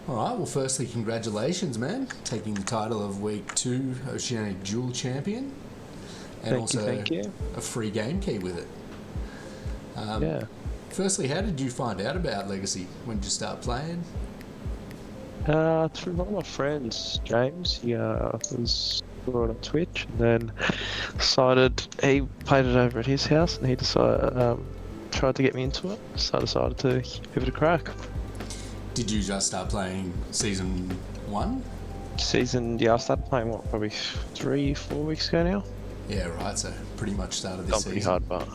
All right, well, firstly, congratulations, man, taking the title of Week 2 Oceanic Duel Champion, and Thank you. a free game key with it. Yeah. Firstly, how did you find out about Legacy? When did you start playing? Through one of my friends, James. He was on Twitch, and then he played it over at his house, and he decided tried to get me into it. So I decided to give it a crack. Did you just start playing Season 1? I started playing probably 3-4 weeks ago now. Yeah, right, so pretty much started this season. Pretty hard, but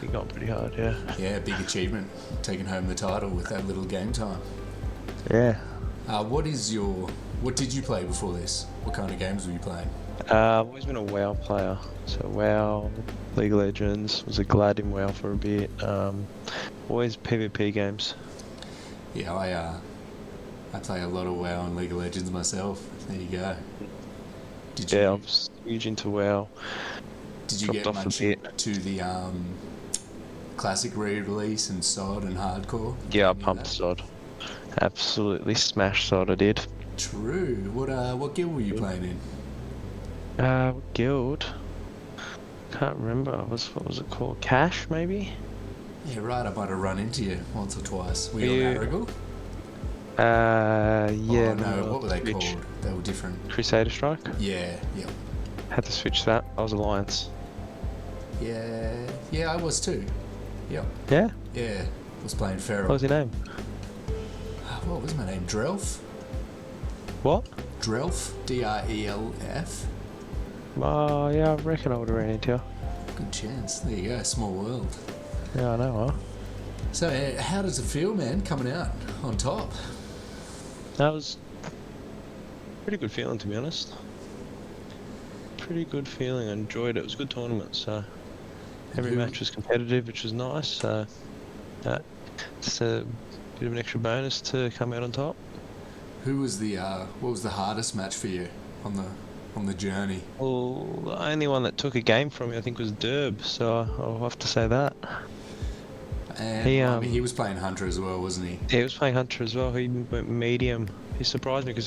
it got pretty hard, yeah. Yeah, big achievement, taking home the title with that little game time. Yeah. What did you play before this? What kind of games were you playing? I've always been a WoW player. So WoW, League of Legends, was a glad in WoW for a bit. Always PvP games. Yeah, I play a lot of WoW and League of Legends myself. There you go. I was huge into WoW. Did you get much to the classic re-release and SOD and hardcore? Yeah, I pumped SOD. Absolutely smashed SOD, I did. True. What guild were you playing in? Guild? Can't remember. What was it called? Cash, maybe? Yeah, right. I might have run into you once or twice. Were you on Aragorn? Yeah. Oh, no, what were they called? They were different. Crusader Strike? Yeah. Had to switch that. I was Alliance. Yeah, I was too. Yep. Yeah? Yeah, I was playing Feral. What was your name? What was my name? Drelf? What? Drelf. Drelf. Oh, yeah, I reckon I would have ran into you. Good chance. There you go. Small world. Yeah, I know, huh? So, how does it feel, man, coming out on top? That was pretty good feeling, to be honest. Pretty good feeling. I enjoyed it. It was a good tournament, so every match was competitive, which was nice. So it's a bit of an extra bonus to come out on top. What was the hardest match for you on the journey? Well, the only one that took a game from me, I think, was Derb. So I'll have to say that. And he was playing Hunter as well, wasn't he? Yeah, he was playing Hunter as well. He went medium. He surprised me because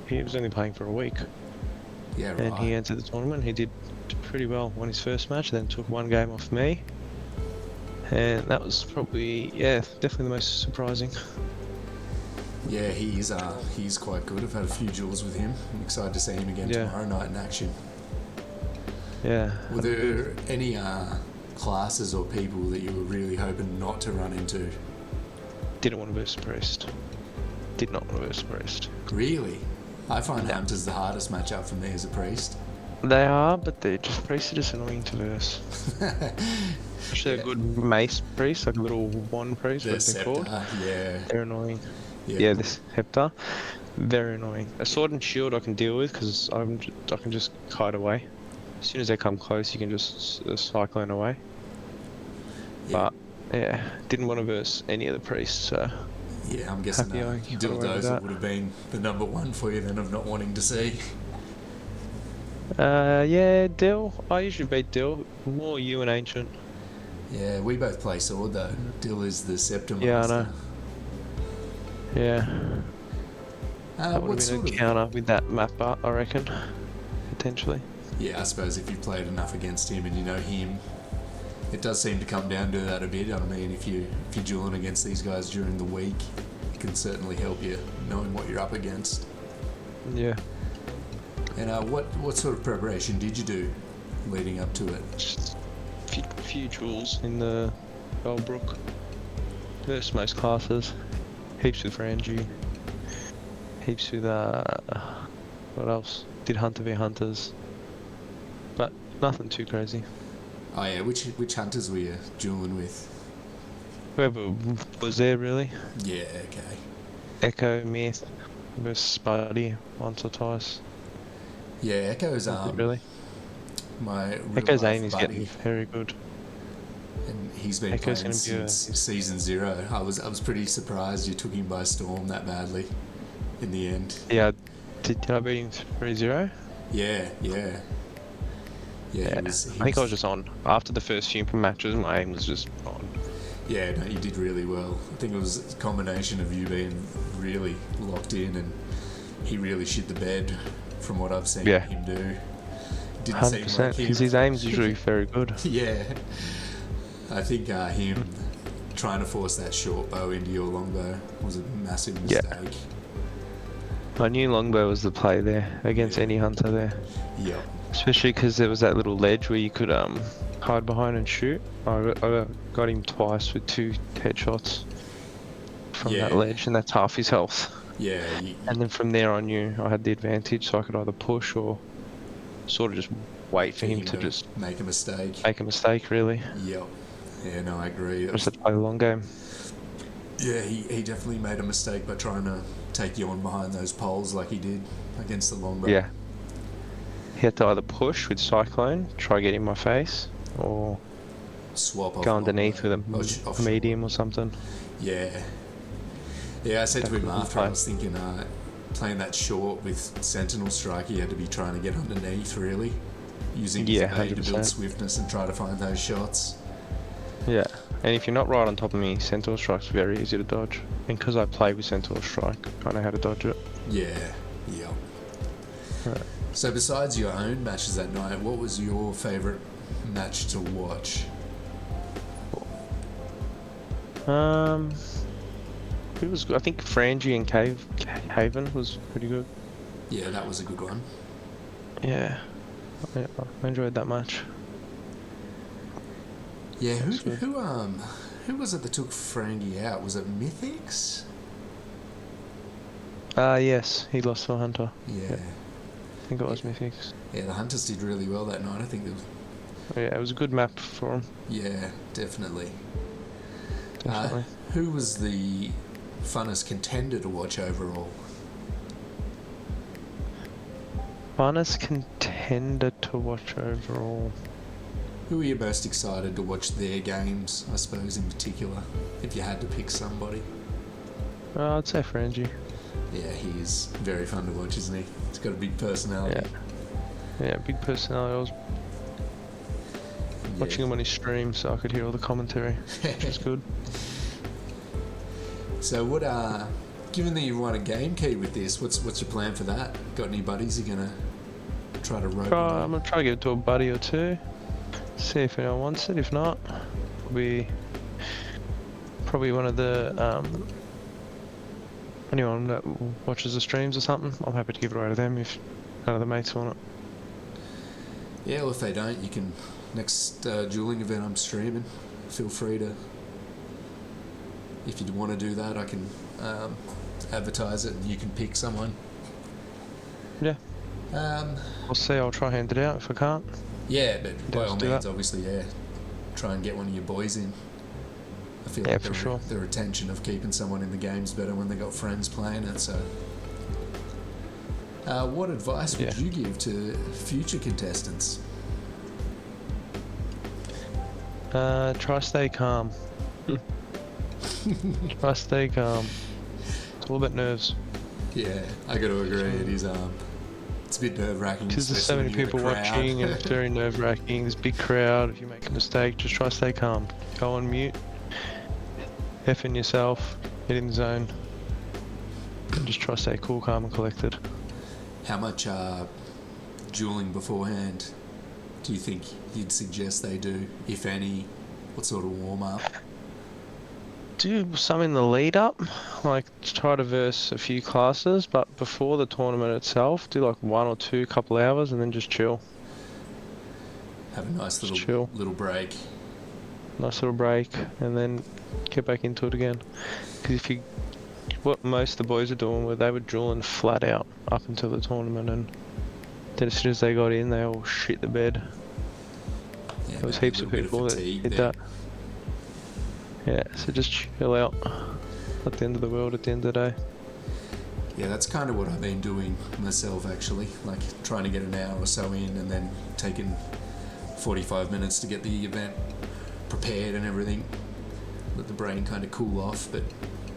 he was only playing for a week. Yeah, right. And he entered the tournament. He did pretty well. Won his first match, then took one game off me. And that was probably, definitely the most surprising. Yeah, he's quite good. I've had a few duels with him. I'm excited to see him again tomorrow night in action. Yeah. Were there any classes or people that you were really hoping not to run into? Didn't want to verse Priest. Did not want to verse Priest. Really? I find Hunter's the hardest matchup for me as a Priest. They are, but Priests are just annoying to verse. Especially a good mace priest, like a little one priest, the Scepter, yeah. They're annoying. Yeah, this Heptar. Very annoying. A sword and shield I can deal with because I can just kite away. As soon as they come close, you can just cycle in away. Yeah. But didn't want to verse any of the priests. So yeah, I'm guessing Dildozer would have been the number one for you then of not wanting to see. Dill. I usually beat Dill. More you and Ancient. Yeah, we both play sword though. Dill is the Scepter master. Yeah, I know. Yeah. That would have been a counter with that map art, I reckon. Potentially. Yeah, I suppose if you've played enough against him and you know him, it does seem to come down to that a bit. I mean, if you're dueling against these guys during the week, it can certainly help you knowing what you're up against. Yeah. And what sort of preparation did you do leading up to it? Just a few duels in the Bellbrook. Versus most classes. Heaps with Ranji. Heaps with what else? Did Hunter v Hunters. But nothing too crazy. Oh yeah, which hunters were you dueling with? Whoever was there, really. Yeah, okay. Echo, Myth versus Spuddy once or twice. Yeah, Echo's really. My Echo's aim is getting very good. And he's been playing since season 0. I was pretty surprised you took him by storm that badly in the end. Yeah, did I beat him 3-0? Yeah. I think I was just on. After the first few matches, my aim was just on. Yeah, no, you did really well. I think it was a combination of you being really locked in, and he really shit the bed from what I've seen Yeah. him do. Didn't seem 100%, like because him. his aim's usually very good. Yeah. I think him trying to force that short bow into your longbow was a massive Yeah. mistake. I knew longbow was the play there against Yeah. any hunter there, Yep. especially because there was that little ledge where you could hide behind and shoot. I got him twice with 2 headshots from that Yeah. ledge, and that's half his health. Yeah. And then from there I knew I had the advantage, so I could either push or sort of just wait for him to just make a mistake. make a mistake, really. Yep. Yeah, no, I agree. Just to play the long game. Yeah, he definitely made a mistake by trying to take you on behind those poles like he did against the longbow. Yeah. He had to either push with Cyclone, try to get in my face, or Swap off go underneath with longbow. a medium or something. Yeah. Yeah, I said to him Definitely after, I was thinking, playing that short with Sentinel Strike, he had to be trying to get underneath, really. Using his A to build 100%. swiftness and try to find those shots. Yeah, and if you're not right on top of me, Sentinel Strike's very easy to dodge. And because I play with Sentinel Strike, I know how to dodge it. Yeah, yeah. Right. So besides your own matches that night, what was your favourite match to watch? It was good. I think Frangie and Haven was pretty good. Yeah, that was a good one. Yeah, I enjoyed that match. Yeah, who was it that took Frangie out? Was it Mythics? Yes, he lost to a hunter. Yeah. I think it was Mythics. Yeah, the Hunters did really well that night. I think it was... Yeah, it was a good map for him. Yeah, definitely. Definitely. Who was the funnest contender to watch overall? Funnest contender to watch overall. Who are you most excited to watch their games, I suppose, in particular, if you had to pick somebody? I'd say Frangie. Yeah, he is very fun to watch, isn't he? He's got a big personality. Yeah, big personality. I was watching him on his stream so I could hear all the commentary, which is good. So given that you won a game key with this, what's your plan for that? Got any buddies you're going to try to rope I'm going to try to give it to a buddy or two. See if anyone wants it. If not, probably one of the anyone that watches the streams or something. I'm happy to give it away to them if none of the mates want it. Yeah, well, if they don't, you can... Next dueling event I'm streaming, feel free to... If you want to do that, I can advertise it and you can pick someone. Yeah. I'll see. I'll try hand it out if I can't. Yeah, but by all do means, that. obviously, yeah. Try and get one of your boys in. I feel Yeah, like for sure. the retention of keeping someone in the game's better when they got friends playing it, so... what advice would you give to future contestants? Try stay calm. Try stay calm. It's all about nerves. Yeah, I got to agree. It is. It's a bit nerve-wracking. Because there's so many people watching and it's very nerve-wracking. There's a big crowd. If you make a mistake, just try stay calm. Go on mute. F in yourself. Get in the zone. And just try stay cool, calm, and collected. How much dueling beforehand do you think you'd suggest they do, if any? What sort of warm-up? Do some in the lead up, like try to verse a few classes, but before the tournament itself, do like 1 or 2 couple hours and then just chill. Have a nice Just little break. Nice little break, and then get back into it again. Because what most of the boys are doing, where they were dueling flat out up until the tournament, and then as soon as they got in, they all shit the bed. Yeah, There was heaps of people that did that. Yeah, so just chill out. At the end of the world, at the end of the day. Yeah, that's kind of what I've been doing myself, actually. Like, trying to get an hour or so in and then taking 45 minutes to get the event prepared and everything. Let the brain kind of cool off, but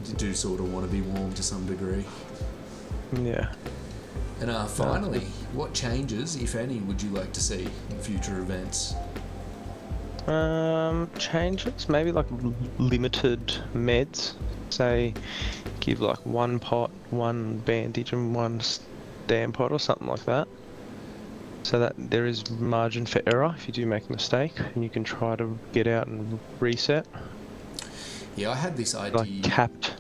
you do sort of want to be warm to some degree. Yeah. And finally, what changes, if any, would you like to see in future events? Changes, maybe like limited meds, say, give like one pot, one bandage, and one stand pot or something like that. So that there is margin for error if you do make a mistake, and you can try to get out and reset. Yeah, I had this idea. Like capped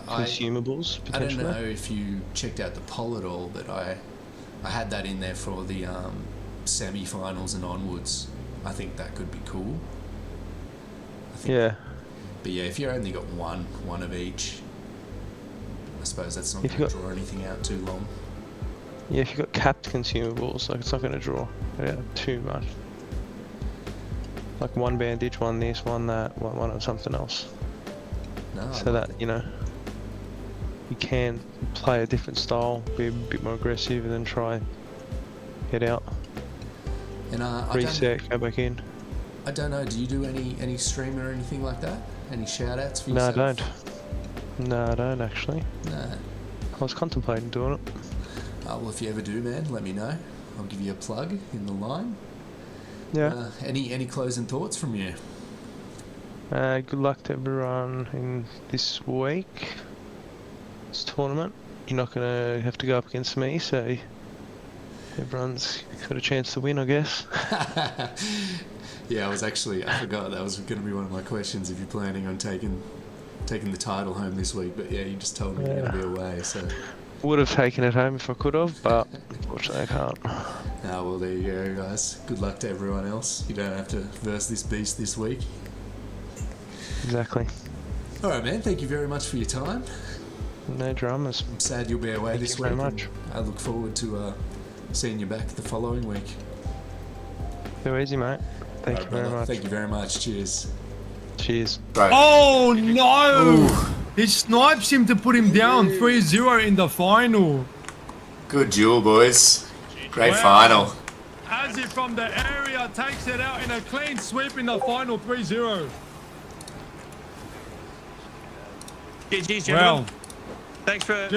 consumables, I don't potentially. know if you checked out the poll at all, but I had that in there for the semi-finals and onwards. I think that could be cool. Yeah. But yeah, if you only got one of each, I suppose that's not going to draw anything out too long. Yeah, if you've got capped consumables, like it's not going to draw it out too much. Like one bandage, one this, one that, one of something else. No, so that, you know, you can play a different style, be a bit more aggressive, and then try get out. And reset, go back in. I don't know, do you do any stream or anything like that? Any shout outs for yourself? No, I don't. No, I don't actually. No. I was contemplating doing it. Well, if you ever do, man, let me know. I'll give you a plug in the line. Yeah. Any closing thoughts from you? Good luck to everyone in this week. This tournament. You're not going to have to go up against me, so everyone's got a chance to win, I guess. Yeah, I forgot that was going to be one of my questions if you're planning on taking the title home this week, but yeah, you just told me you're going to be away, so... Would have taken it home if I could have, but unfortunately I can't. Well, there you go, guys. Good luck to everyone else. You don't have to verse this beast this week. Exactly. All right, man. Thank you very much for your time. No dramas. I'm sad you'll be away this week. Thank you very much. I look forward to seeing you back the following week. Go easy, mate. Thank you very much. Thank you very much. Cheers. Cheers. Right. Oh no! Ooh. He snipes him to put him down 3-0 in the final. Good duel, boys. Great Wow. final. Azzii from the area takes it out in a clean sweep in the final 3-0. GG's, gentlemen. Well, Thanks for